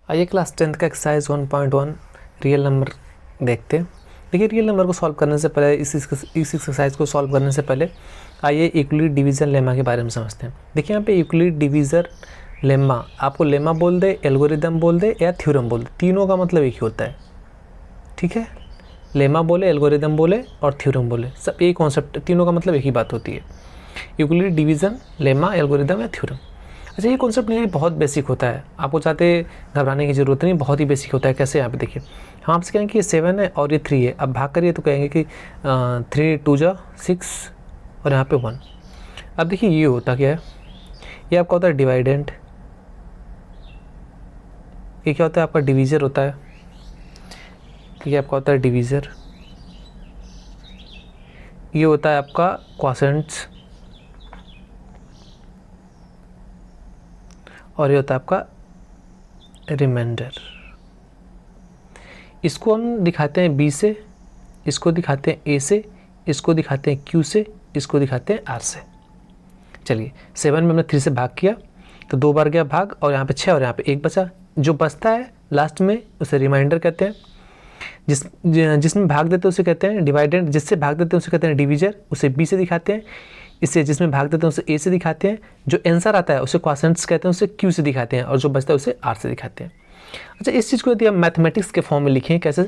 आइए class 10th का exercise 1.1 real number देखते हैं। देखिए रियल नंबर को सॉल्व करने से पहले इस एक्सरसाइज को सॉल्व करने से पहले आइए यूक्लिड डिवीज़न लेमा के बारे में समझते हैं। देखिए यहाँ पे यूक्लिड डिवीज़न लेमा, आपको लेमा बोल दे, एल्गोरिदम बोल दे या थ्योरम बोल दे, तीनों का मतलब एक ही होता है। ठीक है, लेमा बोले, एल्गोरिदम बोले और थ्योरम बोले, सब एक कॉन्सेप्ट, तीनों का मतलब एक ही बात होती है। यूक्लिड डिवीज़न, लेमा, एल्गोरिदम या थ्योरम। अच्छा, ये कॉन्सेप्ट नहीं बहुत बेसिक होता है, आपको चाहते घबराने की ज़रूरत नहीं, बहुत ही बेसिक होता है। कैसे, यहाँ पे देखिए, हम आपसे कहेंगे कि ये 7 है और ये 3 है, अब भाग करिए तो कहेंगे कि 3 2 जा 6 और यहाँ पे 1। अब देखिए ये होता क्या है, ये आपका होता है डिवाइडेंट, ये क्या होता है आपका डिवीज़र होता है, ये आपका होता है डिवीज़र, ये होता है आपका क्वोशेंट्स और ये होता है आपका रिमाइंडर। इसको हम दिखाते हैं B से, इसको दिखाते हैं A से, इसको दिखाते हैं Q से, इसको दिखाते हैं R से। चलिए 7 में हमने 3 से भाग किया तो 2 बार गया भाग और यहाँ पे 6 और यहाँ पे 1 बचा। जो बचता है लास्ट में उसे रिमाइंडर कहते हैं। जिसमें भाग देते हैं उसे कहते हैं डिवाइडेंट, जिससे भाग देते हैं उसे कहते हैं डिवीजर, उसे B से दिखाते हैं। इससे जिसमें भाग देते हैं उसे A से दिखाते हैं। जो आंसर आता है उसे क्वोशेंट्स कहते हैं, उसे Q से दिखाते हैं और जो बचता है उसे R से दिखाते हैं। अच्छा, इस चीज़ को यदि हम मैथमेटिक्स के फॉर्म में लिखें कैसे,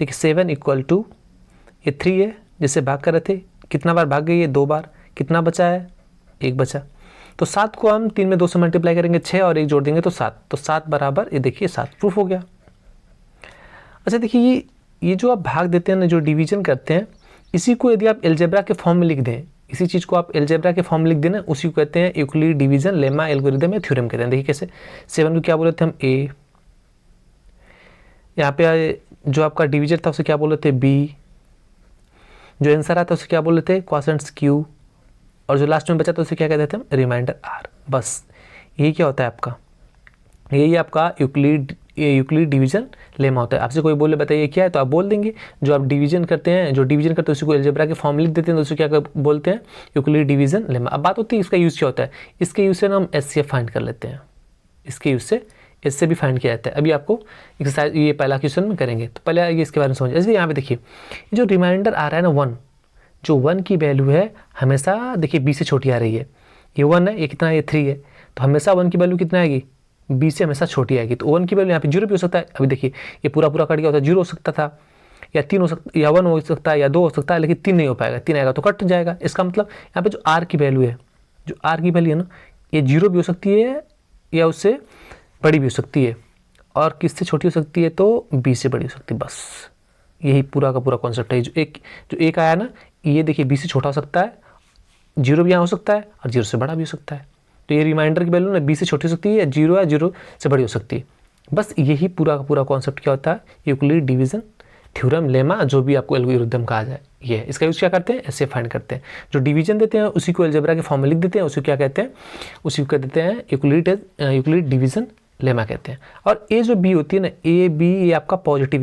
देखिए 7 = ये 3 है जिससे भाग कर रहे थे, कितना बार भाग गई है 2 बार, कितना बचा है 1 बचा। तो 7 को हम 3 में 2 से मल्टीप्लाई करेंगे, 6 और 1 जोड़ देंगे तो 7, तो 7 बराबर ये देखिए 7 प्रूफ हो गया। अच्छा देखिए ये जो आप भाग देते हैं ना, जो डिवीजन करते हैं, इसी को यदि आप एल्जेब्रा के फॉर्म में लिख दें, इसी चीज़ को आप एल्जेब्रा के फॉर्म में लिख देना, उसी को कहते हैं यूक्लिड डिवीजन, लेमा, एल्गोरिदम या थ्योरम कहते हैं। देखिए कैसे, 7 को क्या बोले थे हम A, यहाँ पे जो आपका डिवीजर था उसे क्या बोले थे B, जो आंसर आता है उसे क्या बोले थे क्वोशेंट्स Q, और जो लास्ट में बचा था उसे क्या कहते थे हम रिमाइंडर R। बस यही क्या होता है आपका, यही आपका यूक्लिड डिवीजन लेमा होता है। आपसे कोई बोले बताइए क्या है तो आप बोल देंगे, जो आप डिवीजन करते हैं, जो डिवीजन करते हैं उसी को एल्जेब्रा के फॉर्म लिख देते हैं तो उसे क्या बोलते हैं यूक्लिड डिवीजन लेमा। अब बात होती है इसका यूज़ क्या होता है, इसके यूज़ से ना हम HCF फाइंड कर लेते हैं, इसके यूज़ से इससे भी फाइंड किया जाता है। अभी आपको एक्सरसाइज ये पहला क्वेश्चन में करेंगे तो पहले आइए इसके बारे में समझिए। इसलिए यहाँ पे देखिए जो रिमाइंडर आ रहा है ना 1, जो 1 की वैल्यू है हमेशा देखिए B से छोटी आ रही है। ये 1 है, ये कितना है, ये 3 है, तो हमेशा 1 की वैल्यू कितना आएगी, B से हमेशा छोटी आएगी। तो 1 की वैल्यू यहाँ पे 0 भी हो सकता है। अभी देखिए ये पूरा कट गया होता है, 0 हो सकता था, या 3 हो सकता, या 1 हो सकता है, या 2 हो सकता है, लेकिन 3 नहीं हो पाएगा। 3 आएगा तो कट जाएगा। इसका मतलब यहाँ पे जो R की वैल्यू है, जो R की वैल्यू है ना, ये 0 भी हो सकती है या उससे बड़ी भी हो सकती है, और किससे छोटी हो सकती है तो B से बड़ी हो सकती है। बस यही पूरा का पूरा कॉन्सेप्ट है। जो एक आया ना, ये देखिए B से छोटा हो सकता है, 0 भी यहाँ हो सकता है और 0 से बड़ा भी हो सकता है। तो ये रिमाइंडर की वैल्यू ना B से छोटी हो सकती है, या 0 से बड़ी हो सकती है। बस यही पूरा का पूरा कॉन्सेप्ट क्या होता है, यूक्लिड डिवीजन, थ्योरम, लेमा, जो भी आपको एल्गोरिदम कहा जाए, ये है। इसका यूज़ क्या करते हैं, ऐसे फाइंड करते हैं। जो डिवीजन देते हैं उसी को एल्जेब्रा के फॉर्म में लिख देते हैं, उसी को क्या कहते हैं, उसी को कह देते हैं यूक्लिड डिवीजन लेमा कहते हैं। और ए जो B होती है ना, AB, ये आपका पॉजिटिव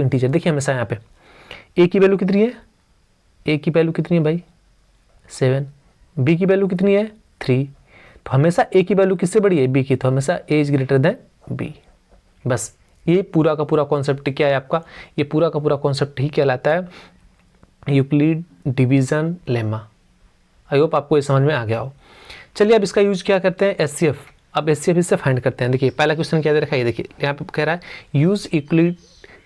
इंटीजर, देखिए हमेशा यहाँ पे A की वैल्यू कितनी है, A की वैल्यू कितनी है भाई 7, B की वैल्यू कितनी है 3, तो हमेशा A की वैल्यू किससे बड़ी है, B की, तो हमेशा A is greater than B। बस ये पूरा का पूरा कॉन्सेप्ट क्या है आपका, ये पूरा का पूरा कॉन्सेप्ट ही कहलाता है Euclid division lemma. I hope आपको ये समझ में आ गया हो। चलिए अब इसका यूज क्या करते हैं, HCF। अब HCF इससे फाइंड करते हैं। देखिए पहला क्वेश्चन क्या दे रखा है, देखिए यहाँ पे कह रहा है use Euclid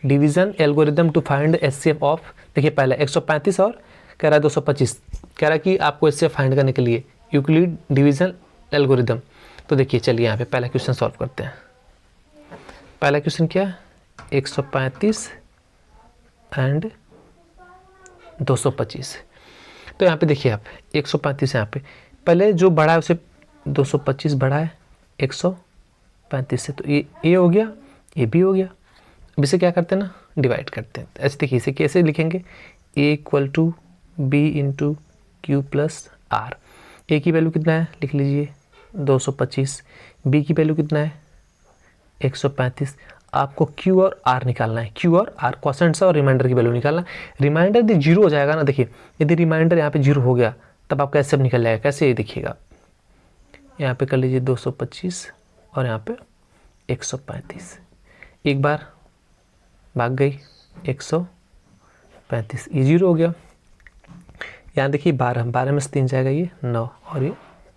division algorithm to find HCF of, देखिए पहला 135 और कह रहा है 225, कह रहा है कि आपको HCF फाइंड करने के लिए यूक्लिड डिवीजन एल्गोरिदम। तो देखिए चलिए यहाँ पे पहला क्वेश्चन सॉल्व करते हैं। पहला क्वेश्चन क्या है, 135 एंड 225। तो यहाँ पे देखिए आप 135 यहाँ पे पहले जो बड़ा है उसे 225 बड़ा है 135 से, तो ये A हो गया, ये B हो गया। अब इसे क्या करते हैं ना, डिवाइड करते हैं। ऐसे देखिए इसे कैसे लिखेंगे, A = B × Q + R। A की वैल्यू कितना है लिख लीजिए 225, B की वैल्यू कितना है 135। आपको Q और R निकालना है, Q और R क्वोशेंट्स और रिमाइंडर की वैल्यू निकालना। रिमाइंडर यदि 0 हो जाएगा ना, देखिए यदि रिमाइंडर यहाँ पे 0 हो गया तब आपका सब निकल जाएगा। कैसे, ये देखिएगा यहाँ पे कर लीजिए 225 और यहाँ पे 135, एक बार भाग गई 135, ये 0 हो गया। यहाँ देखिए 12 में से 3 जाएगा ये 9 और ये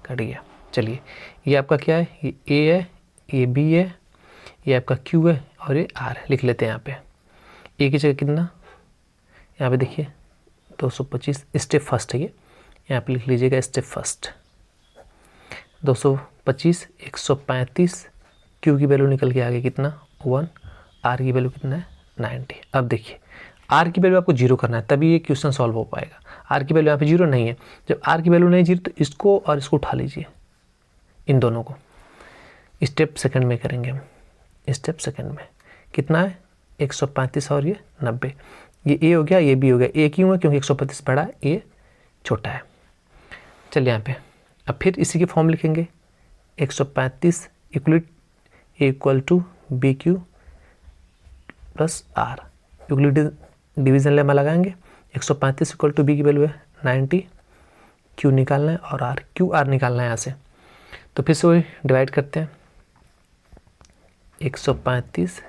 कट गया। चलिए ये आपका क्या है, ये ए है, ये बी है, ये आपका क्यू है और ये आर है। लिख लेते हैं यहाँ पे ए की जगह कितना, यहाँ पे देखिए 225 स्टेप फर्स्ट है ये, यहाँ पे लिख लीजिएगा स्टेप फर्स्ट 225 135, क्यू की वैल्यू निकल के आ गई कितना 1, आर की वैल्यू कितना है 90। अब देखिए आर की वैल्यू आपको 0 करना है तभी ये क्वेश्चन सॉल्व हो पाएगा। आर की वैल्यू यहाँ पे 0 नहीं है, जब आर की वैल्यू नहीं 0 तो इसको और इसको उठा लीजिए, इन दोनों को स्टेप सेकंड में करेंगे हम। स्टेप सेकंड में कितना है 135 और ये 90, ये ए हो गया ये बी हो गया। ए क्यों है, क्योंकि 135 बड़ा है, ए छोटा है। चलिए यहाँ पे अब फिर इसी की फॉर्म लिखेंगे 135 equal to b q plus r, Euclid division lemma लगाएंगे। 135 इक्वल टू बी की वैल्यू है 90, क्यू निकालना है और आर, क्यू आर निकालना है यहाँ से। तो फिर से वही डिवाइड करते हैं 135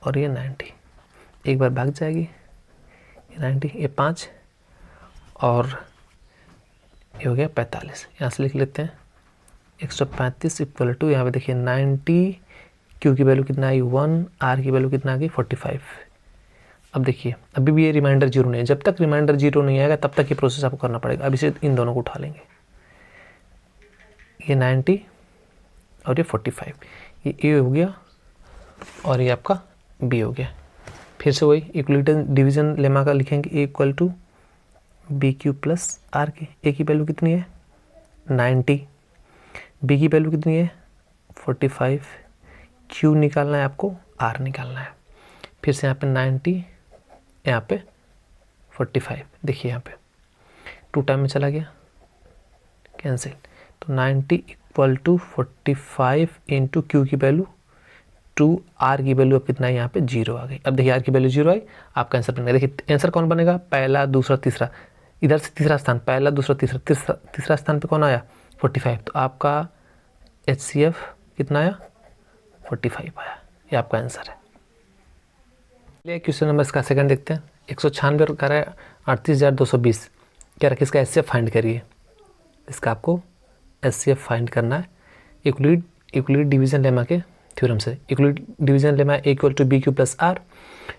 और ये 90, एक बार भाग जाएगी ये 90, ये 5 और ये हो गया 45। यहाँ से लिख लेते हैं 135 इक्वल टू, यहाँ पे देखिए 90, क्यू की वैल्यू कितना आई 1, आर की वैल्यू कितना आ गई 45। अब देखिए अभी भी ये रिमाइंडर 0 नहीं है, जब तक रिमाइंडर 0 नहीं आएगा तब तक ये प्रोसेस आपको करना पड़ेगा। अब इसे इन दोनों को उठा लेंगे, ये 90 और ये 45, ये ए हो गया और ये आपका बी हो गया। फिर से वही इक्वलिटी डिवीजन लेमा का लिखेंगे, a equal to b q plus r के। ए की वैल्यू कितनी है 90, बी की वैल्यू कितनी है 45, क्यू निकालना है आपको, आर निकालना है। फिर से यहाँ पे 90, यहाँ पे 45, देखिए यहाँ पे 2 टाइम में चला गया कैंसिल, तो 90 इक्वल टू 45 इंटू क्यू की वैल्यू 2, आर की वैल्यू अब कितना है यहाँ पे 0 आ गई। अब देखिए आर की वैल्यू 0 आई, आपका आंसर बनेगा। देखिए आंसर कौन बनेगा, पहला दूसरा तीसरा, इधर से तीसरा स्थान, पहला दूसरा तीसरा, तीसरा स्थान पे कौन आया 45, तो आपका HCF कितना आया 45 आया, ये आपका आंसर है। चलिए क्वेश्चन नंबर इसका सेकंड देखते हैं। 196 कह रहा है 38,220, कह रहा है इसका HCF फाइंड करिए। इसका आपको HCF फाइंड करना है यूक्लिड डिवीजन लेमा के थ्योरम से। Euclid division lemma a equal to b q plus r.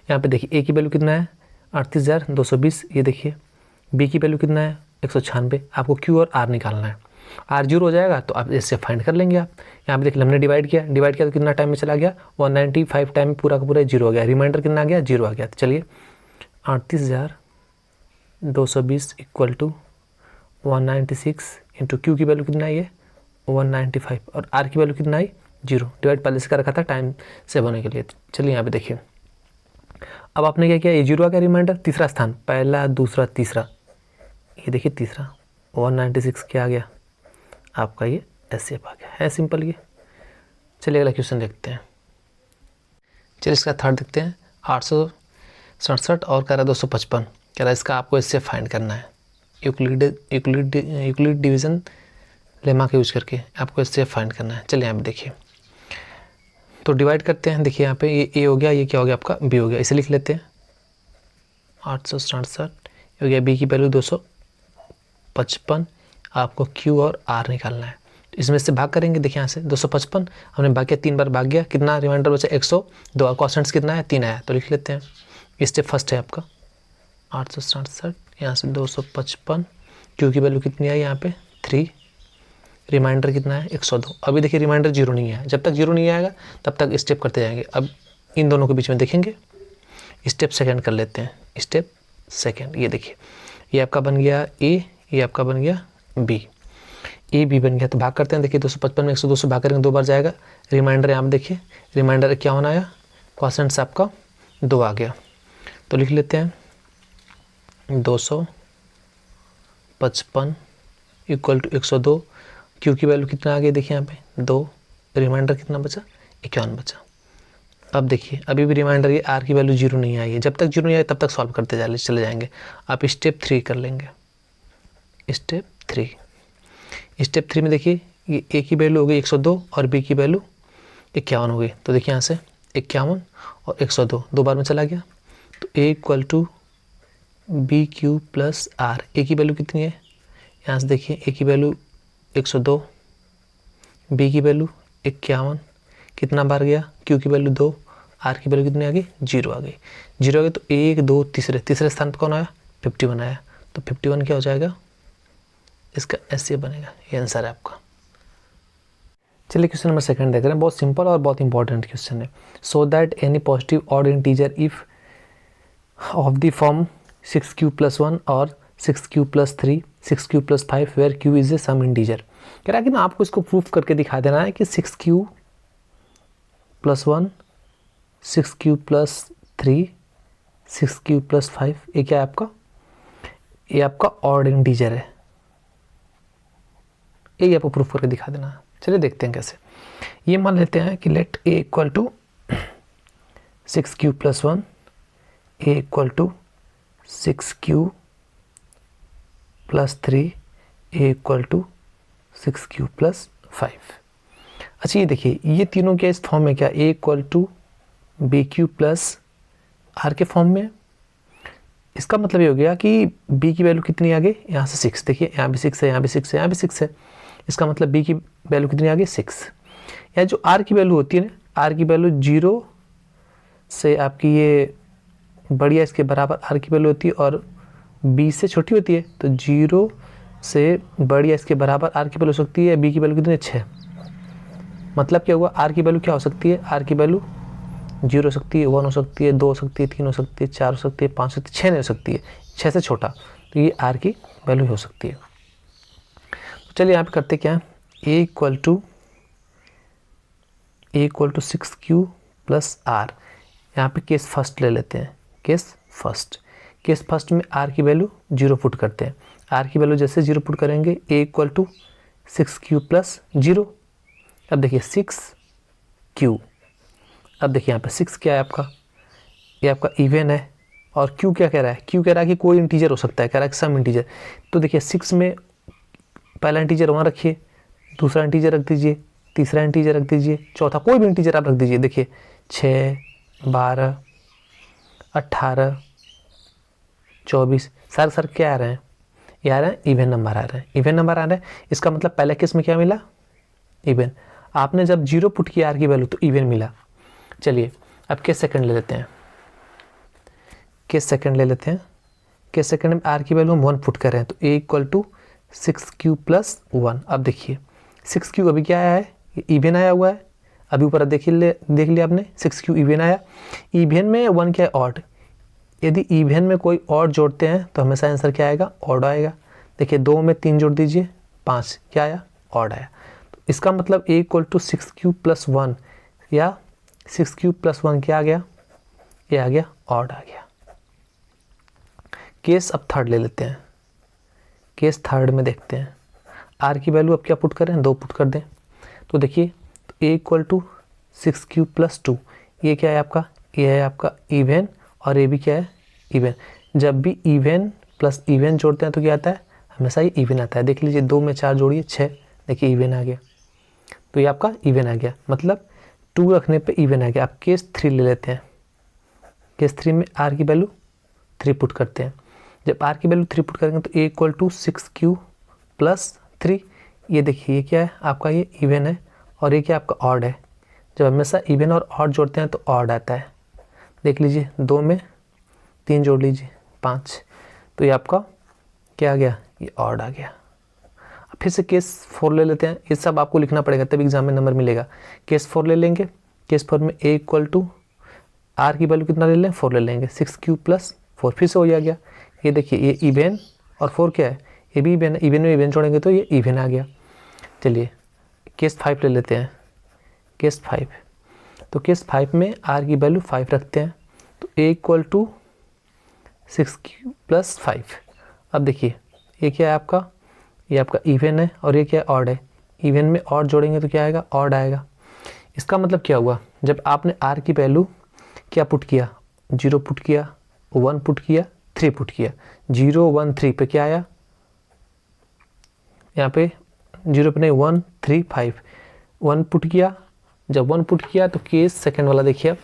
यहाँ पे देखिए ए की वैल्यू कितना है 38,220, ये देखिए बी की वैल्यू कितना है 196, आपको क्यू और आर निकालना है। आर 0 हो जाएगा तो आप इससे फाइंड कर लेंगे आप। यहाँ पे देखिए हमने डिवाइड किया तो कितना टाइम में चला गया 195 टाइम में पूरा का पूरा 0 हो गया, रिमाइंडर कितना आ गया 0 आ गया। तो चलिए 38,220 इक्वल टू 196 इंटू क्यू की वैल्यू कितना है ये 195 और आर की वैल्यू कितना आई 0, डिवाइड पहले से कर रखा था टाइम सेव होने के लिए। चलिए यहाँ पे देखिए अब आपने क्या किया, ये 0 आ गया रिमाइंडर, तीसरा स्थान, पहला दूसरा तीसरा, ये देखिए तीसरा 196 क्या आ गया आपका ये HCF आ गया, है सिंपल ये। चलिए अगला क्वेश्चन देखते हैं। चलिए इसका थर्ड देखते हैं। 867 और कह रहा है 255, कह रहा है इसका आपको HCF फाइंड करना है यूक्लिड डिवीजन लेमा का यूज करके आपको HCF फाइंड करना है। चलिए यहाँ पे देखिए तो डिवाइड करते हैं। देखिए यहाँ पे ये ए हो गया, ये क्या हो गया आपका बी हो गया, इसे लिख लेते हैं 867 हो गया, बी की वैल्यू 255, आपको क्यू और आर निकालना है। तो इसमें से भाग करेंगे, देखिए यहाँ से 255 हमने भाग किया, 3 बार भाग गया, कितना रिमाइंडर बचा 102, और कॉन्स्टेंट्स कितना है 3 आया, तो लिख लेते हैं। स्टेप फर्स्ट है आपका 867, यहाँ से 255, क्यू की वैल्यू कितनी आई यहाँ पे 3, रिमाइंडर कितना है 102। अभी देखिए रिमाइंडर 0 नहीं है, जब तक 0 नहीं आएगा तब तक स्टेप करते जाएंगे। अब इन दोनों के बीच में देखेंगे, स्टेप सेकंड कर लेते हैं। स्टेप सेकंड, ये देखिए ये आपका बन गया ए, ये आपका बन गया बी, ए बी बन गया, तो भाग करते हैं। देखिए 255 में 102 से भाग करेंगे, 2 बार जाएगा, रिमाइंडर यहाँ पे देखिए रिमाइंडर क्या होना आया, क्वोशेंट्स आपका 2 आ गया, तो लिख लेते हैं 255 इक्वल टू 102, क्यू की वैल्यू कितना आ गई देखिए यहाँ पे 2, रिमाइंडर कितना बचा 51 बचा। अब देखिए अभी भी रिमाइंडर ये आर की वैल्यू 0 नहीं आई है, जब तक 0 नहीं आई तब तक सॉल्व करते चले जाएंगे। आप स्टेप 3 कर लेंगे। स्टेप 3 में देखिए ये ए की वैल्यू हो गई 102 और बी की वैल्यू 51 हो गई। तो देखिए यहाँ से 51 और 102 दो बार में चला गया, तो a equal to b q plus r. A की वैल्यू कितनी है, यहाँ से देखिए ए की वैल्यू 102, बी की वैल्यू 51, कितना बार गया, क्यू की वैल्यू 2, आर की वैल्यू कितनी आ गई, 0 आ गई। 0 आ गई तो 1 2 तीसरे स्थान पर कौन आया, 51 आया। तो 51 क्या हो जाएगा, इसका एस बनेगा। ये आंसर है आपका। चलिए क्वेश्चन नंबर सेकंड देख रहे हैं, बहुत सिंपल और बहुत इंपॉर्टेंट क्वेश्चन है। So that any positive odd integer if of the form 6q+1 और 6q+3, 6q+5 where q is a some integer. कह रहा है कि ना आपको इसको प्रूफ करके दिखा देना है कि 6q+1, 6q+3, 6q+5 ये क्या है आपका, ये आपका ऑड इंटीजर है। ये आपको प्रूफ करके दिखा देना है। चलिए देखते हैं कैसे। ये मान लेते हैं कि let a equal to 6q+1, a equal to 6q+3, a equal to 6q+5। अच्छा ये देखिए, ये तीनों क्या इस फॉर्म में, क्या a इक्वल टू bq+r के फॉर्म में। इसका मतलब ये हो गया कि b की वैल्यू कितनी आ गई, यहाँ से 6, देखिए यहाँ भी 6 है, यहाँ भी 6 है, यहाँ भी 6 है। इसका मतलब b की वैल्यू कितनी आ गई, 6। या जो r की वैल्यू होती है ना, r की वैल्यू 0 से आपकी ये बढ़िया इसके बराबर r की वैल्यू होती है और b से छोटी होती है। तो 0 से बढ़िया इसके बराबर r की वैल्यू हो सकती है, b की वैल्यू कितनी है, 6। मतलब क्या हुआ, r की वैल्यू क्या हो सकती है, r की वैल्यू 0 हो सकती है, 1 हो सकती है, 2 हो सकती है, 3 हो सकती है, 4 हो सकती है, 5 हो सकती है, 6 नहीं हो सकती है, 6 से छोटा। तो ये r की वैल्यू हो सकती है। तो चलिए यहाँ पे करते क्या है, a इक्वल टू 6q+r। यहाँ पे केस फर्स्ट ले लेते हैं, केस फर्स्ट में r की वैल्यू 0 पुट करते हैं। r की वैल्यू जैसे 0 पुट करेंगे, a इक्वल टू 6q+0। अब देखिए 6q, अब देखिए यहाँ पे 6 क्या है आपका, ये आपका इवन है। और q क्या कह रहा है, q कह रहा है कि कोई इंटीजर हो सकता है, कह रहा है कि सम इंटीजर। तो देखिए 6 में पहला इंटीजर 1 रखिए, दूसरा इंटीजर रख दीजिए, तीसरा इंटीजर रख दीजिए, चौथा कोई भी इंटीजर आप रख दीजिए। देखिए 6, 12, 18, 24 सर क्या आ रहे हैं, ये आ रहे हैं इवन नंबर आ रहे हैं, इवन नंबर आ रहे हैं। इसका मतलब पहले केस में क्या मिला, इवन। आपने जब 0 पुट किया r की वैल्यू तो इवन मिला। चलिए अब केस सेकंड ले लेते हैं, केस सेकंड में r की वैल्यू हम 1 पुट कर रहे हैं। तो a इक्वल टू 6q+1। अब देखिए 6q अभी क्या आया है, ये इवन आया हुआ है। अभी ऊपर देख लिया आपने, 6q इवन आया। इवन में 1 क्या है, ऑड। यदि इवन में कोई ऑड जोड़ते हैं तो हमेशा आंसर क्या आएगा, ऑड आएगा। देखिए 2 में 3 जोड़ दीजिए, 5 क्या आया, ऑड आया। तो इसका मतलब a इक्वल टू 6q+1 या 6q+1 क्या आ गया, ये आ गया ऑड आ गया। केस अब थर्ड ले लेते हैं, केस थर्ड में देखते हैं r की वैल्यू अब क्या पुट करें, 2 पुट कर दें। तो देखिए a इक्वल टू 6q+2, ये क्या है आपका, ये है आपका इवन और ये भी क्या है, इवन। जब भी इवन प्लस इवन जोड़ते हैं तो क्या आता है, हमेशा ये इवन आता है। देख लीजिए 2 में 4 जोड़िए 6, देखिए इवन आ गया। तो ये आपका इवन आ गया, मतलब 2 रखने पे इवन आ गया। आप केस 3 ले लेते हैं, केस 3 में r की वैल्यू 3 पुट करते हैं। जब r की वैल्यू 3 पुट करेंगे तो a इक्वल टू 6q+3। ये देखिए ये क्या है आपका, ये इवन है और ये क्या आपका ऑड है। जब हमेशा इवन और ऑड जोड़ते हैं तो ऑड आता है। देख लीजिए 2 में 3 जोड़ लीजिए, 5। तो ये आपका क्या आ गया, ये ऑड आ गया। फिर से केस 4 ले लेते हैं, ये सब आपको लिखना पड़ेगा तब एग्जाम में नंबर मिलेगा। केस 4 ले लेंगे, केस 4 में a इक्वल टू r की वैल्यू कितना ले लें, 4 ले लेंगे, 6q+4 फिर से हो गया। ये देखिए ये इवन और 4 क्या है, ये भी इवन है, इवन में इवन जोड़ेंगे तो ये इवन आ गया। चलिए केस 5 ले लेते हैं, केस 5। तो केस 5 में r की वैल्यू 5 रखते हैं। तो a इक्वल टू 6q+5। अब देखिए ये क्या है आपका, ये आपका इवन है और ये क्या ऑड है। इवन में ऑड जोड़ेंगे तो क्या आएगा, ऑड आएगा। इसका मतलब क्या हुआ, जब आपने r की वैल्यू क्या पुट किया, 0 पुट किया, 1 पुट किया, 3 पुट किया। 0 1 3 पे क्या आया, यहाँ पे 0 पे नहीं 1 3 5, 1 पुट किया, जब 1 पुट किया तो केस सेकंड वाला देखिए, अब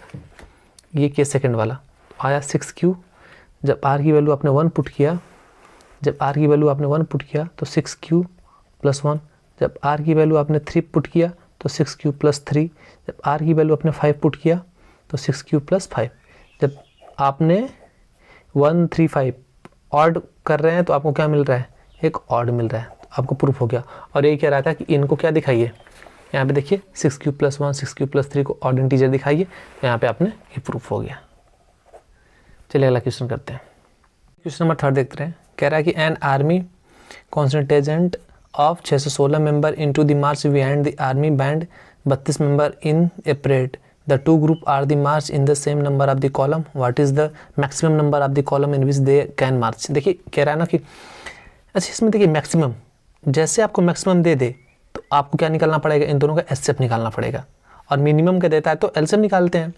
ये केस सेकंड वाला आया 6q। जब r की वैल्यू आपने 1 पुट किया, जब r की वैल्यू आपने 1 पुट किया तो 6q प्लस 1। जब r की वैल्यू आपने 3 पुट किया तो 6q प्लस 3। जब r की वैल्यू आपने 5 पुट किया तो 6q प्लस 5। जब आपने 1 3 5 ऑड कर रहे हैं तो आपको क्या मिल रहा है, एक ऑड मिल रहा है, तो आपको प्रूफ हो गया। और ये कह रहा था कि इनको क्या दिखाइए, यहाँ पे देखिए 6q प्लस 1 6q प्लस 3 को ऑड इंटीजर दिखाइए, तो यहाँ पे आपने ये प्रूफ हो गया। चलिए अगला क्वेश्चन करते हैं। क्वेश्चन नंबर 3 देखते हैं। कह रहा है कि an army contingent of 616 member into the march behind the army band 32 member in a parade. The two group are the march in the same number of the column. What is the maximum number of the column in which they can march. देखिए कह रहा है ना कि अच्छा, इसमें देखिए maximum, जैसे आपको मैक्सिमम दे दे तो आपको क्या निकालना पड़ेगा, इन दोनों का एचसीएफ निकालना पड़ेगा। और मिनिमम का देता है तो एलसीएम निकालते हैं।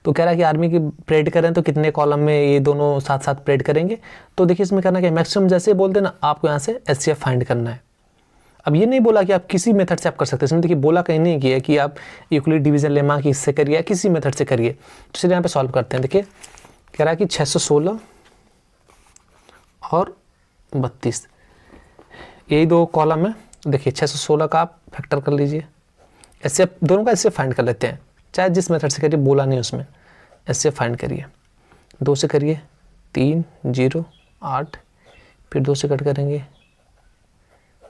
तो कह रहा है कि आर्मी की परेड करें तो कितने कॉलम में ये दोनों साथ साथ परेड करेंगे। तो देखिए इसमें करना क्या, मैक्सिमम जैसे बोल देना, आपको यहाँ से एचसीएफ फाइंड करना है। अब ये नहीं बोला कि आप किसी मेथड से आप कर सकते हैं, इसमें देखिए बोला कहीं नहीं किया कि आप यूक्लिड डिवीजन लेमा की इससे करिए या किसी मेथड से करिए। तो चलिए यहाँ पे सॉल्व करते हैं। देखिए कह रहा है कि 616 और 32 यही दो कॉलम है। देखिए 616 का आप फैक्टर कर लीजिए, ऐसे दोनों का ऐसे फाइंड कर लेते हैं, चाहे जिस मेथड से करिए, बोला नहीं उसमें, ऐसे फाइंड करिए। 2 से करिए 3 0 8, फिर 2 से कट करेंगे,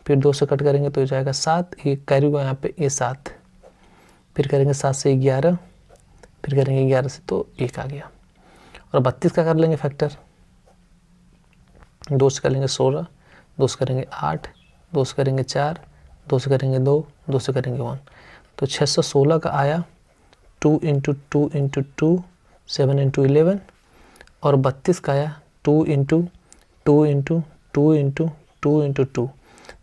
फिर 2 से कट करेंगे तो हो जाएगा 7, ये कैरी हुआ यहाँ पे, ये 7, फिर करेंगे 7 से 11, फिर करेंगे 11 से तो 1 आ गया। और 32 का कर लेंगे फैक्टर, 2 से कर लेंगे 16, 2 से करेंगे 8, 2 से करेंगे 4, 2 से करेंगे 2, 2 से करेंगे 1। तो 616 का आया 2 इंटू 2 इंटू 2 7 इंटू 11, और 32 का आया 2 इंटू 2 इंटू 2 इंटू 2 इंटू 2।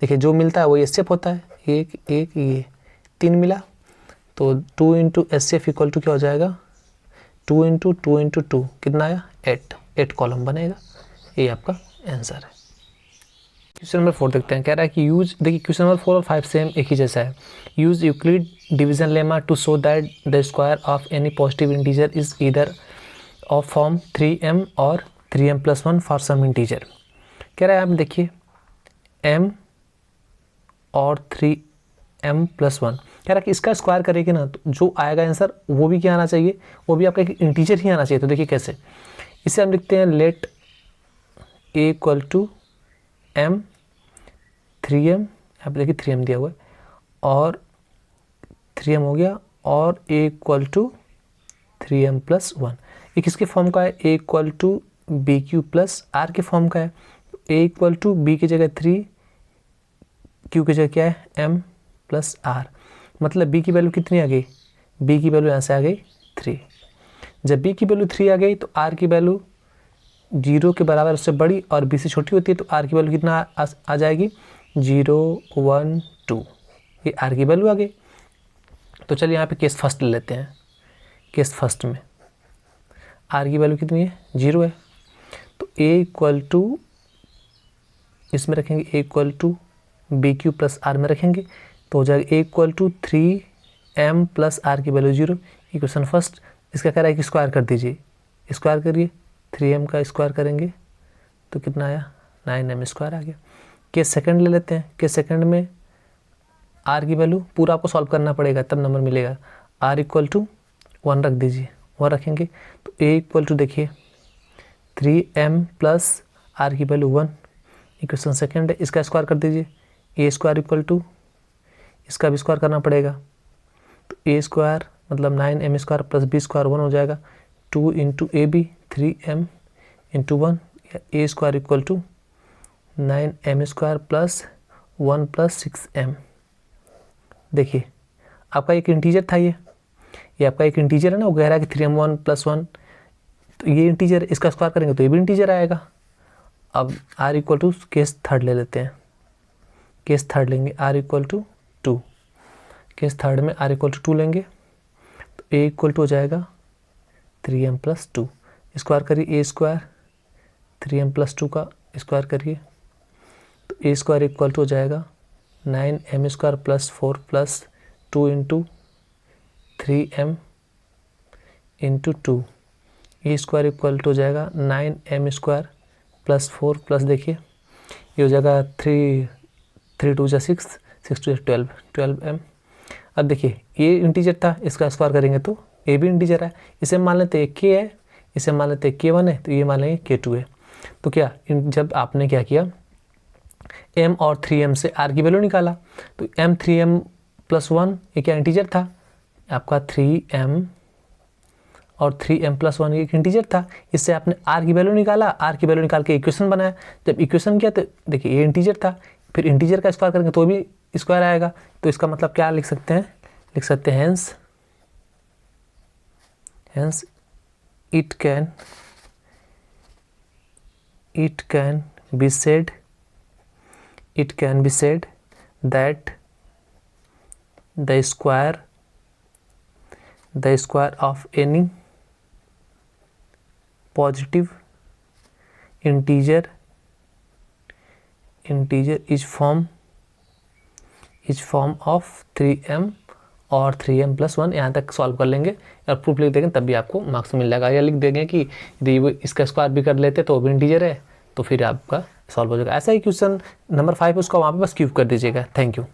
देखिए जो मिलता है वो एचसीएफ होता है, एक एक ये 3 मिला तो 2 इंटू एचसीएफ इक्वल टू क्या हो जाएगा, 2 इंटू 2 इंटू 2 कितना आया 8 कॉलम बनेगा। ये आपका आंसर है। क्वेश्चन नंबर 4 देखते हैं। कह रहा है कि यूज, देखिए क्वेश्चन नंबर 4 और 5 सेम एक ही जैसा है। Use Euclid division lemma to show that the square of any positive integer is either of form 3m और 3m plus 1 for some integer. कह रहा है आप देखिए m और 3m प्लस 1, कह रहा है कि इसका स्क्वायर करेगी ना तो जो आएगा आंसर वो भी क्या आना चाहिए, वो भी आपका एक इंटीजर ही आना चाहिए। तो देखिए कैसे, इसे हम लिखते हैं let a equal to m 3m, यहाँ पे देखिए 3m दिया हुआ है, और 3m हो गया, और a equal to 3m plus 1। ये किसके फॉर्म का है, a equal to b q plus r के फॉर्म का है। a इक्वल टू बी की जगह 3, q की जगह क्या है m प्लस r, मतलब b की वैल्यू कितनी आ गई, b की वैल्यू यहाँ से आ गई 3। जब b की वैल्यू 3 आ गई तो r की वैल्यू 0 के बराबर, उससे बड़ी और b से छोटी होती है, तो r की वैल्यू कितना आ जाएगी 0 1 2, ये r की वैल्यू आ गई। तो चलिए यहाँ पे केस फर्स्ट ले लेते हैं। केस फर्स्ट में r की वैल्यू कितनी है 0 है, तो a इक्वल टू, इसमें रखेंगे a equal to b q plus r में रखेंगे तो हो जाएगा a equal to 3m plus r की वैल्यू 0। इक्वेशन फर्स्ट, इसका कह रहा है कि स्क्वायर कर दीजिए, स्क्वायर करिए, 3m का स्क्वायर करेंगे तो कितना आया 9m स्क्वायर आ गया। केस सेकंड ले लेते हैं। केस सेकंड में r की वैल्यू पूरा आपको सॉल्व करना पड़ेगा तब नंबर मिलेगा। r इक्वल टू 1 रख दीजिए, 1 रखेंगे तो a इक्वल टू देखिए 3m प्लस r की वैल्यू 1। इक्वेशन सेकंड है, इसका स्क्वायर कर दीजिए, a स्क्वायर इक्वल टू, इसका भी स्क्वायर करना पड़ेगा, तो a स्क्वायर मतलब 9m square plus b square 1 हो जाएगा, 2 into a b 3m into 1, a square equal to 9m square plus 1 plus 6m। देखिए आपका एक इंटीजर था, ये आपका एक इंटीजर है ना, वो कह रहा है कि 3m 1 प्लस 1, तो ये इंटीजर, इसका स्क्वायर करेंगे तो ये भी इंटीजर आएगा। अब r equal to case third ले लेते हैं। केस थर्ड लेंगे r equal to 2, case third में r इक्वल टू 2 लेंगे तो a इक्वल टू हो जाएगा 3m प्लस 2। स्क्वायर करिए, a स्क्वायर 3m प्लस 2 का स्क्वायर करिए तो a स्क्वायर इक्वल टू हो जाएगा 9m square plus 4 plus 2 into 3m into 2, ये स्क्वायर इक्वल टू हो जाएगा 9m² प्लस 4 प्लस देखिए ये हो जाएगा 3 2 जा 6, 6 2 12, 12m। अब देखिए ये इंटीजर था, इसका स्क्वायर करेंगे तो ये भी इंटीजर है, इसे मान लेते हैं k है, इसे मान लेते हैं k1 है, तो ये मान लेंगे k2 है। तो क्या जब आपने क्या किया m और 3m से r की वैल्यू निकाला, तो m 3m प्लस 1 ये क्या इंटीजर था आपका 3m, और 3m प्लस 1 एक इंटीजर था, इससे आपने r की वैल्यू निकाला, r की वैल्यू निकाल के इक्वेशन बनाया। जब इक्वेशन किया तो देखिए ये इंटीजर था, फिर इंटीजर का स्क्वायर करेंगे तो भी स्क्वायर आएगा, तो इसका मतलब क्या लिख सकते हैं, लिख सकते हैं hence it can be said that the square of any positive integer is form of 3m और 3m प्लस 1। यहाँ तक सॉल्व कर लेंगे और प्रूफ लिख देंगे, तब भी आपको मार्क्स मिल जाएगा। या लिख देंगे कि यदि इसका स्क्वायर भी कर लेते तो भी इंटीजर है, तो फिर आपका सॉल्व हो जाएगा। ऐसा ही क्वेश्चन नंबर 5 उसका वहाँ पे बस क्यूब कर दीजिएगा। Thank you.